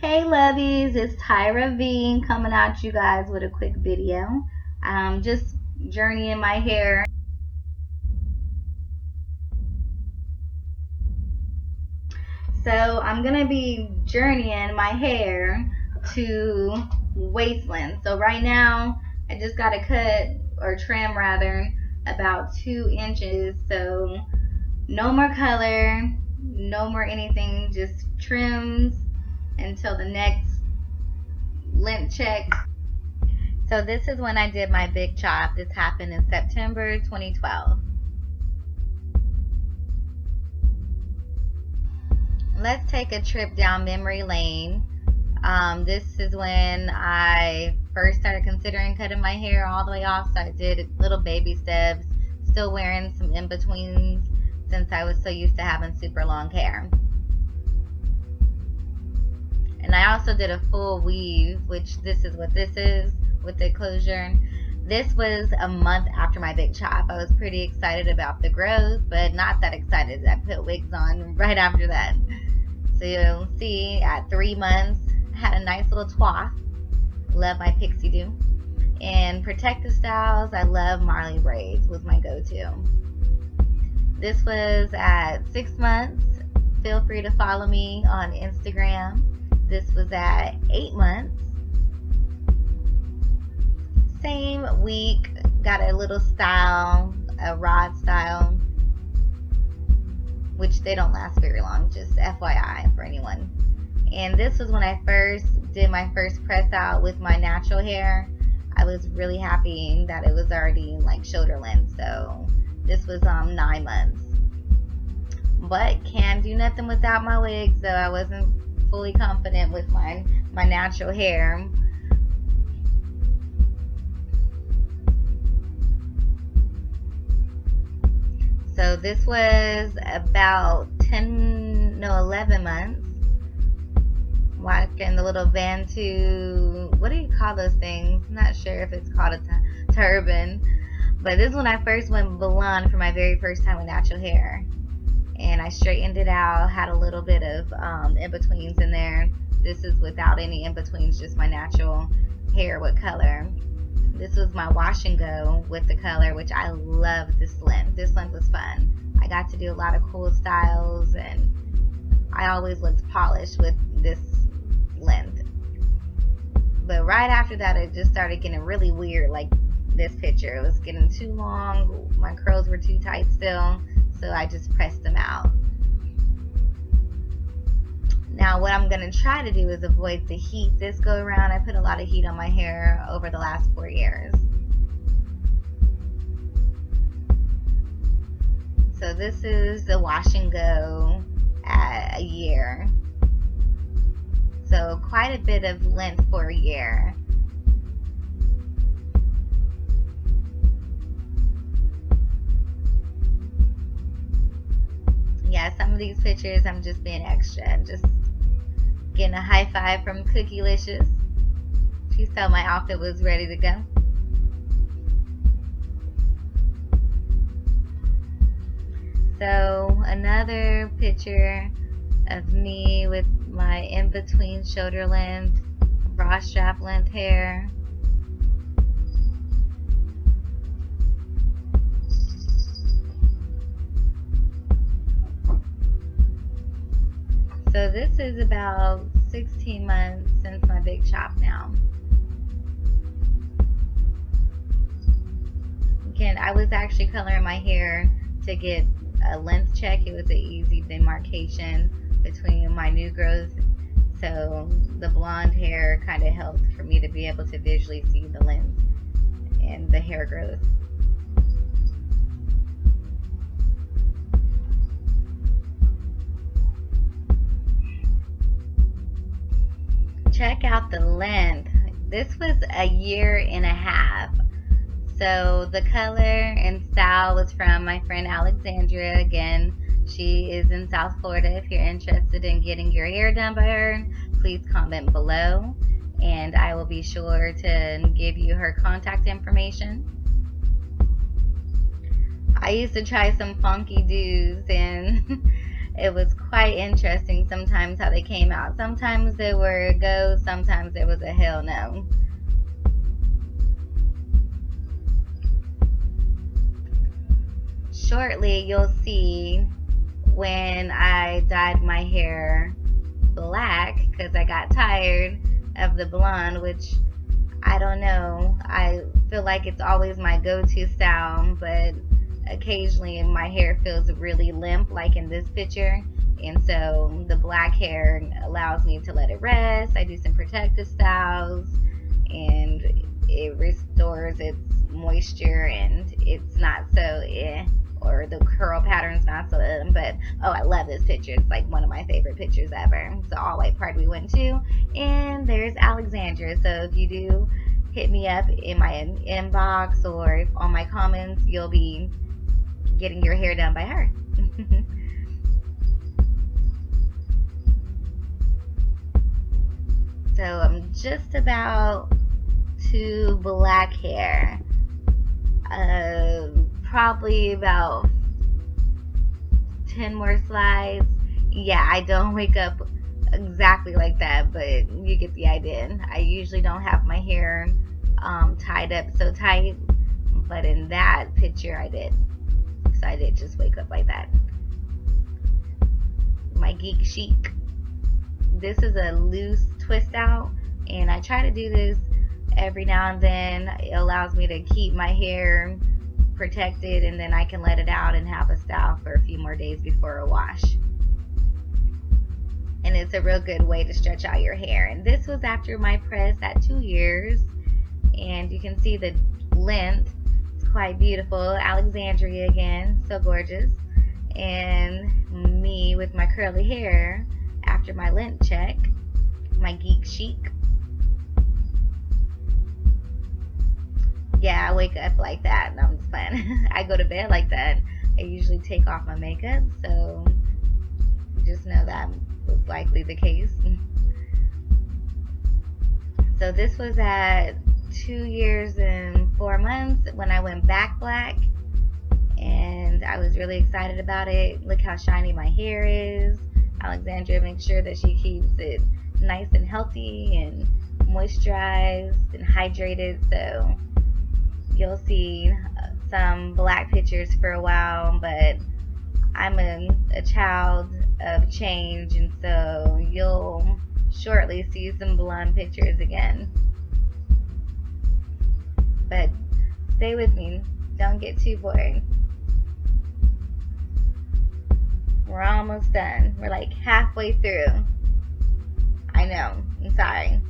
Hey lovies, it's Tyra V coming at you guys with a quick video. Just journeying my hair. So I'm gonna be journeying my hair to waistline. So right now I just got to cut or trim rather about 2 inches. So no more color, no more anything, just trims until the next length check. So this is when I did my big chop. This happened in September 2012. Let's take a trip down memory lane. This is when I first started considering cutting my hair all the way off. So I did little baby steps, still wearing some in-betweens since I was so used to having super long hair. And I also did a full weave, which this is what this is with the closure. This was a month after my big chop. I was pretty excited about the growth, but not that excited. I put wigs on right after that. So you'll see at 3 months, I had a nice little twath. Love my pixie do. And protective styles, I love Marley braids, was my go-to. This was at 6 months. Feel free to follow me on Instagram. This was at 8 months. Same week, got a little style, a rod style, which they don't last very long, just FYI for anyone. And this was when I first did my first press out with my natural hair. I was really happy that it was already like shoulder length. So this was 9 months. But can't do nothing without my wigs, so I wasn't fully confident with my natural hair. So this was about 11 months. Walking the little bantu, what do you call those things? I'm not sure if it's called a turban. But this is when I first went blonde for my very first time with natural hair. And I straightened it out, had a little bit of in-betweens in there. This is without any in-betweens, just my natural hair with color. This was my wash and go with the color, which I love this length. This length was fun. I got to do a lot of cool styles, and I always looked polished with this length. But right after that, it just started getting really weird, like this picture. It was getting too long. My curls were too tight still, so I just pressed them out. Now what I'm going to try to do is avoid the heat this go around. I put a lot of heat on my hair over the last 4 years. So this is the wash and go at a year. So quite a bit of length for a year. Yeah, some of these pictures I'm just being extra. Just getting a high five from Cookielicious. She saw my outfit was ready to go. So another picture of me with my in-between shoulder length, bra strap length hair. So this is about 16 months since my big chop now. Again, I was actually coloring my hair to get a length check. It was an easy demarcation between my new growth. So the blonde hair kind of helped for me to be able to visually see the length and the hair growth. Check out the length. This was a year and a half. So the color and style was from my friend Alexandria. Again, she is in South Florida. If you're interested in getting your hair done by her, please comment below, and I will be sure to give you her contact information. I used to try some funky do's, and it was quite interesting sometimes how they came out. Sometimes they were a go, sometimes it was a hell no. Shortly, you'll see when I dyed my hair black because I got tired of the blonde, which I don't know. I feel like it's always my go-to style, but occasionally my hair feels really limp, like in this picture. And so the black hair allows me to let it rest. I do some protective styles, and it restores its moisture, and it's not so or the curl pattern's not so but oh, I love this picture. It's like one of my favorite pictures ever. It's the all white party we went to, and there's Alexandra. So if you do hit me up in my inbox or on my comments, you'll be getting your hair done by her. So I'm just about to black hair. Probably about 10 more slides. Yeah, I don't wake up exactly like that, but you get the idea. I usually don't have my hair tied up so tight, but in that picture I did. So I did just wake up like that. My geek chic. This is a loose twist out, and I try to do this every now and then. It allows me to keep my hair protected, and then I can let it out and have a style for a few more days before a wash. And it's a real good way to stretch out your hair. And this was after my press at 2 years, and you can see the length. It's quite beautiful. Alexandria again, so gorgeous. And me with my curly hair after my length check, my geek chic. Yeah, I wake up like that. No, I'm just playing. I go to bed like that. I usually take off my makeup, so just know that was likely the case. So this was at 2 years and 4 months when I went back black, and I was really excited about it. Look how shiny my hair is. Alexandra makes sure that she keeps it nice and healthy and moisturized and hydrated, so you'll see some black pictures for a while, but I'm a child of change, and so you'll shortly see some blonde pictures again. But stay with me, don't get too bored. We're almost done. We're like halfway through. I know, I'm sorry.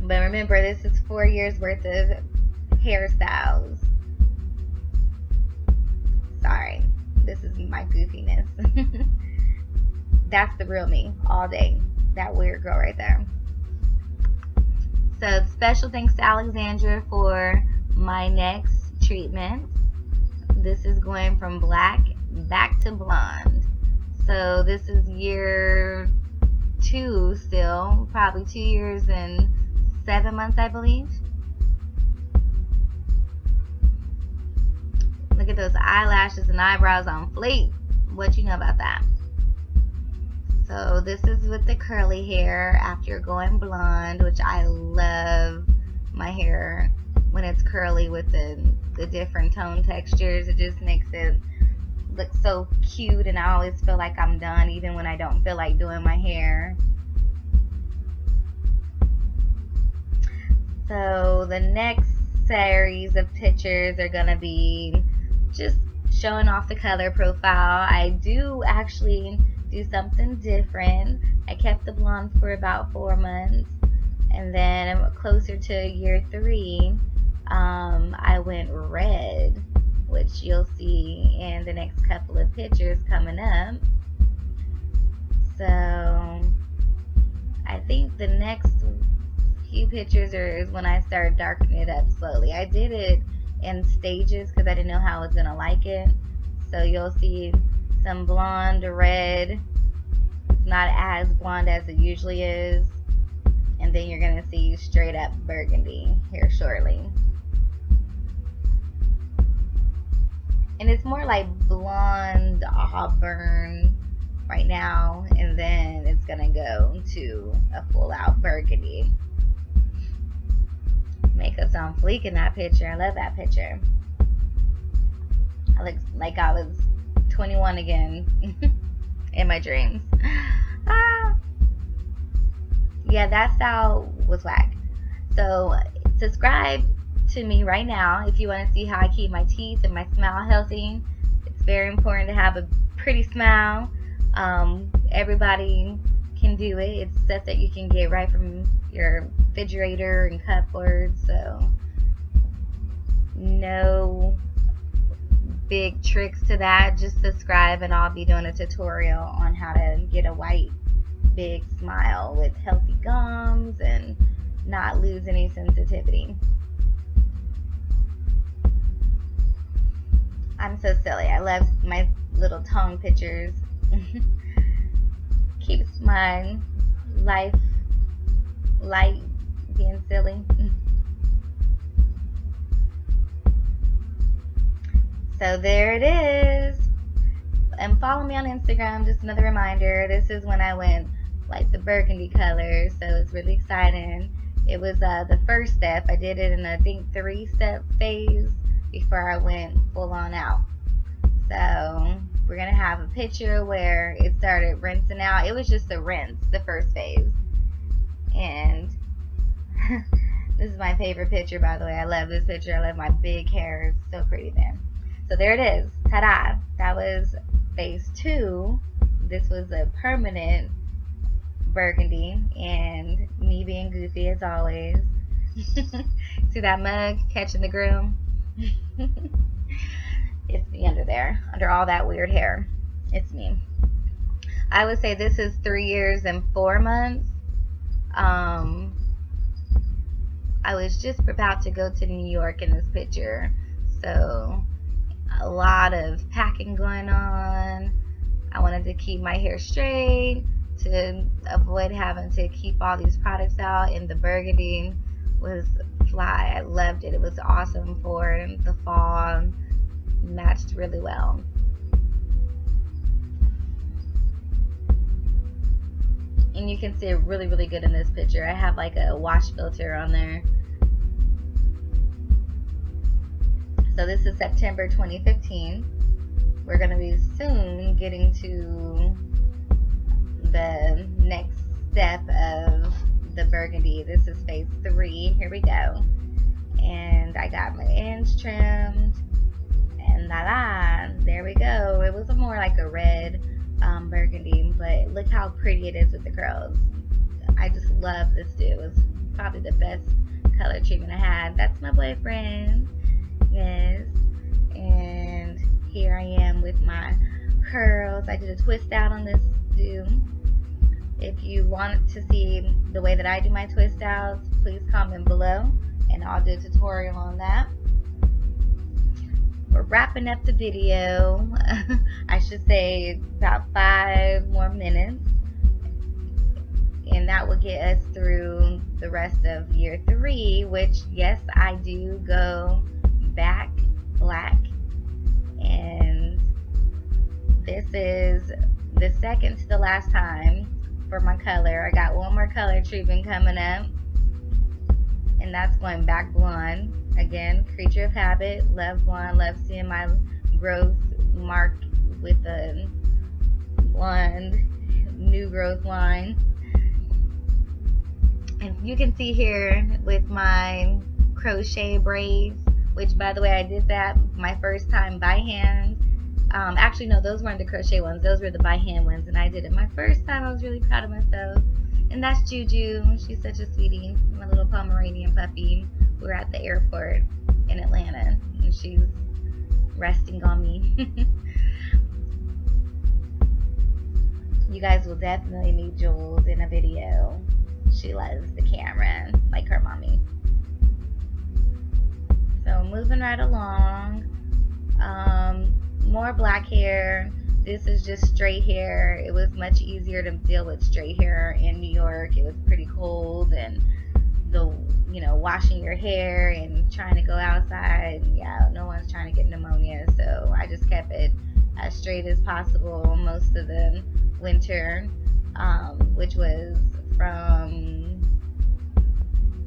But remember, this is 4 years worth of hairstyles. Sorry, this is my goofiness. That's the real me all day. That weird girl right there. So special thanks to Alexandra for my next treatment. This is going from black back to blonde. So this is year 2 still, probably 2 years and 7 months, I believe. Look at those eyelashes and eyebrows on fleek. What you know about that? So this is with the curly hair after going blonde, which I love my hair when it's curly with the different tone textures. It just makes it look so cute, and I always feel like I'm done even when I don't feel like doing my hair. So the next series of pictures are going to be just showing off the color profile. I do actually do something different. I kept the blonde for about 4 months, and then closer to year 3, I went red, which you'll see in the next couple of pictures coming up. So I think the next few pictures is when I start darkening it up slowly. I did it in stages because I didn't know how I was going to like it. So you'll see some blonde, red. It's not as blonde as it usually is. And then you're going to see straight up burgundy here shortly. And it's more like blonde auburn right now, and then it's gonna go to a full out burgundy. Makeup's on fleek in that picture. I love that picture. I look like I was 21 again in my dreams. Yeah, that style was whack. So subscribe to me right now if you want to see how I keep my teeth and my smile healthy. It's very important to have a pretty smile. Everybody can do it. It's stuff that you can get right from your refrigerator and cupboard. So no big tricks to that. Just subscribe and I'll be doing a tutorial on how to get a white big smile with healthy gums and not lose any sensitivity. I'm so silly. I love my little tongue pictures. Keeps my life light, being silly. So there it is. And follow me on Instagram. Just another reminder. This is when I went like the burgundy color. So it's really exciting. It was the first step. I did it in I think 3-step phase before I went full on out. So we're gonna have a picture where it started rinsing out. It was just a rinse, the first phase. And this is my favorite picture, by the way. I love this picture. I love my big hair. It's so pretty then. So there it is. Ta-da! That was phase 2. This was a permanent burgundy, and me being goofy as always. See that mug catching the grill? It's me under there, under all that weird hair. It's me. I would say this is 3 years and 4 months. I was just about to go to New York in this picture, so a lot of packing going on. I wanted to keep my hair straight to avoid having to keep all these products out, and the burgundy was fly. I loved it. It was awesome for the fall. Matched really well. And you can see it really, really good in this picture. I have like a wash filter on there. So this is September 2015. We're going to be soon getting to the next step of the burgundy. This is phase 3. Here we go. And I got my ends trimmed. And voila, there we go. It was more like a red burgundy, but look how pretty it is with the curls. I just love this dude. It was probably the best color treatment I had. That's my boyfriend. Yes. And here I am with my curls. I did a twist out on this dude. If you want to see the way that I do my twist outs, please comment below and I'll do a tutorial on that. We're wrapping up the video. I should say about 5 more minutes, and that will get us through the rest of year 3, which yes, I do go back black, and this is the second to the last time for my color. I got one more color treatment coming up, and that's going back blonde. Again, creature of habit, love blonde, love seeing my growth mark with a blonde new growth line. And you can see here with my crochet braids, which by the way I did that my first time by hand. Actually no, those weren't the crochet ones, those were the by hand ones, and I did it my first time. I was really proud of myself. And that's Juju. She's such a sweetie, my little Pomeranian puppy. We're at the airport in Atlanta, and she's resting on me. You guys will definitely meet Jules in a video. She loves the camera, like her mommy. So moving right along. More black hair. This is just straight hair. It was much easier to deal with straight hair in New York. It was pretty cold, and the, washing your hair and trying to go outside. Yeah, no one's trying to get pneumonia, so I just kept it as straight as possible most of the winter, which was from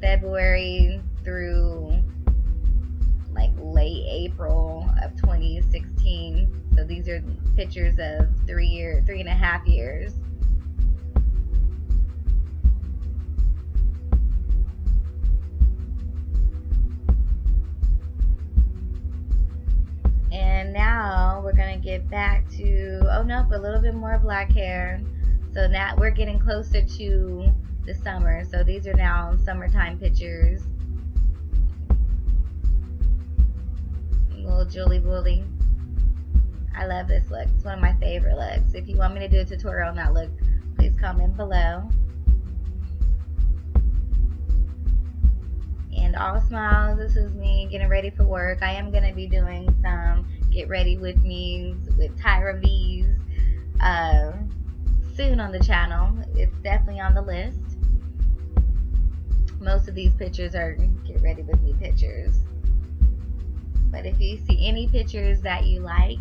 February through like late April of 2016. So these are pictures of 3.5 years. And now we're gonna get back to, oh nope, a little bit more black hair. So now we're getting closer to the summer. So these are now summertime pictures. Little Julie Wooly. I love this look. It's one of my favorite looks. If you want me to do a tutorial on that look, please comment below. And all smiles, this is me getting ready for work. I am going to be doing some get ready with me with Tyra V's soon on the channel. It's definitely on the list. Most of these pictures are get ready with me pictures. But if you see any pictures that you like,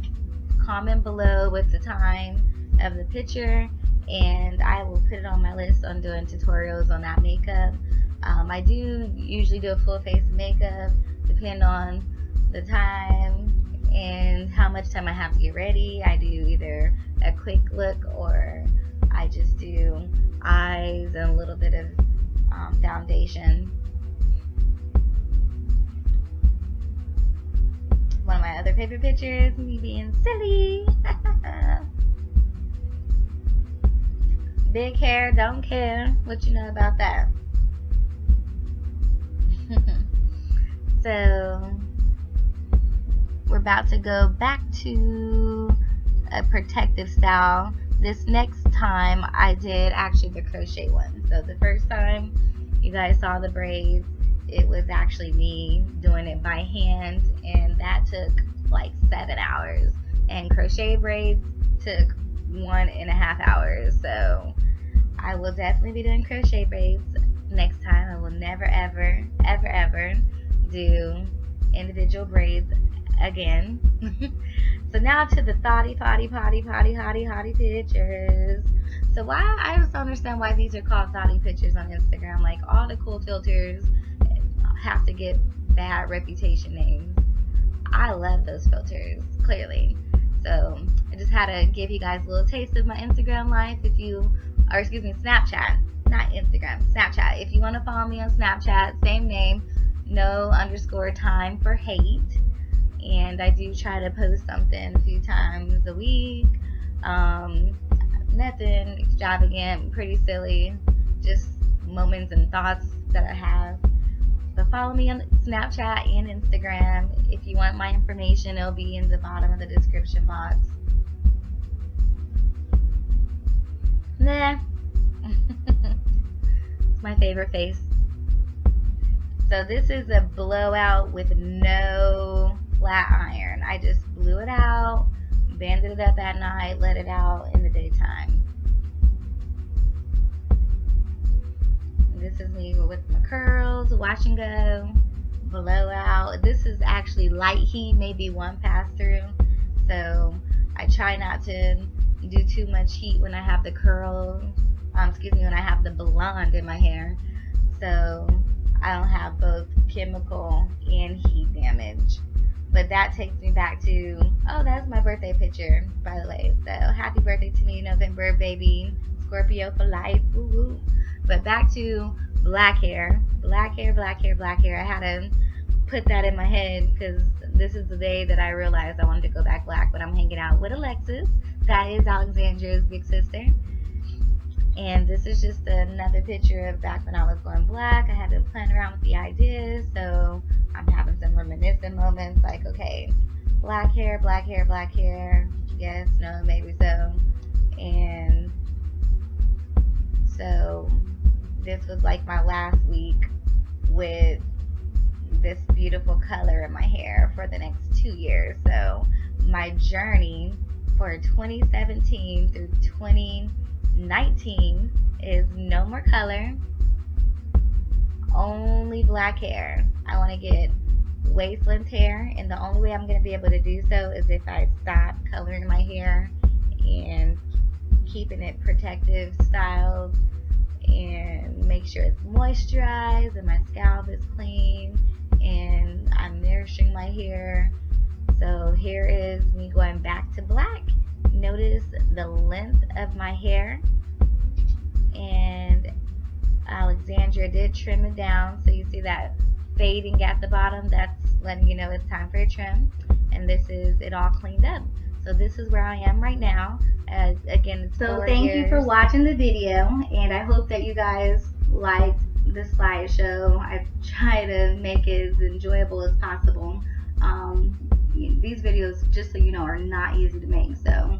comment below with the time of the picture, and I will put it on my list on doing tutorials on that makeup. I do usually do a full face makeup, depending on the time and how much time I have to get ready. I do either a quick look or I just do eyes and a little bit of foundation. One of my other favorite pictures, me being silly. Big hair, don't care. What you know about that? So we're about to go back to a protective style. This next time I did actually the crochet one. So the first time you guys saw the braids, it was actually me doing it by hand, and that took like 7 hours, and crochet braids took 1.5 hours. So I will definitely be doing crochet braids next time. I will never ever do individual braids again. So now to the hottie pictures. So why, I just don't understand why these are called thotty pictures on Instagram. Like, all the cool filters have to get bad reputation names. I love those filters, clearly. So I just had to give you guys a little taste of my Instagram life. Snapchat, not Instagram, Snapchat. If you want to follow me on Snapchat, same name, no _ time for hate. And I do try to post something a few times a week. Nothing extravagant, pretty silly, just moments and thoughts that I have. So follow me on Snapchat and Instagram. If you want my information, it'll be in the bottom of the description box. Nah. It's my favorite face. So this is a blowout with no flat iron. I just blew it out, banded it up at night, let it out in the daytime. This is me with my curls, wash and go, blowout. This is actually light heat, maybe one pass through. So I try not to do too much heat when I have the curl, when I have the blonde in my hair. So I don't have both chemical and heat damage. But that takes me back to, oh, that's my birthday picture, by the way. So happy birthday to me, November, baby. Scorpio for life. Woo woo. But back to black hair. Black hair. I had to put that in my head because this is the day that I realized I wanted to go back black. But I'm hanging out with Alexis. That is Alexandra's big sister. And this is just another picture of back when I was going black. I had been playing around with the ideas, so I'm having some reminiscent moments like, okay, black hair, yes, no, maybe so. And so this was like my last week with this beautiful color in my hair for the next 2 years. So my journey for 2017 through 2019 is no more color, only black hair. I want to get waist length hair, and the only way I'm going to be able to do so is if I stop coloring my hair and keeping it protective styled, and make sure it's moisturized and my scalp is clean and I'm nourishing my hair. So here is me going back to black. Notice the length of my hair, and Alexandria did trim it down, so you see that fading at the bottom. That's letting you know it's time for a trim. And this is it all cleaned up. So this is where I am right now. Again, it's so thank you for watching the video, and I hope that you guys liked the slideshow. I try to make it as enjoyable as possible. These videos, just so you know, are not easy to make. So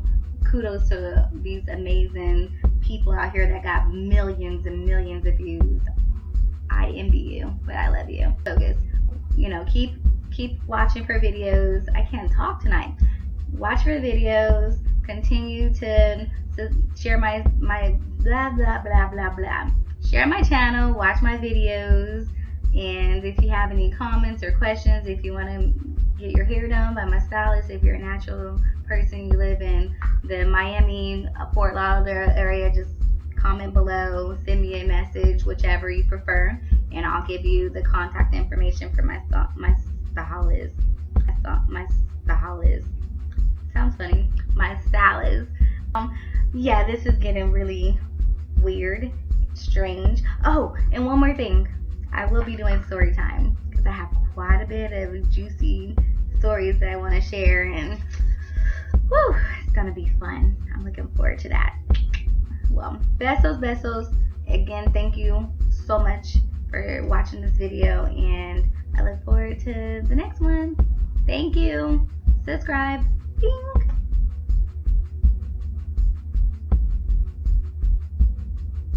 kudos to these amazing people out here that got millions and millions of views. I envy you, but I love you. Focus. Keep watching for videos. I can't talk tonight. Watch for videos. Continue to share my blah blah blah blah blah. Share my channel. Watch my videos. And if you have any comments or questions, if you want to get your hair done by my stylist, if you're a natural person, you live in the Miami, Fort Lauderdale area, just comment below, send me a message, whichever you prefer, and I'll give you the contact information for my stylist. Sounds funny. My stylist. Yeah, this is getting really weird, strange. Oh, and one more thing. I will be doing story time because I have quite a bit of juicy stories that I want to share, and whew, it's gonna be fun. I'm looking forward to that. Well, besos. Again, thank you so much for watching this video, and I look forward to the next one. Thank you. Subscribe. Bing.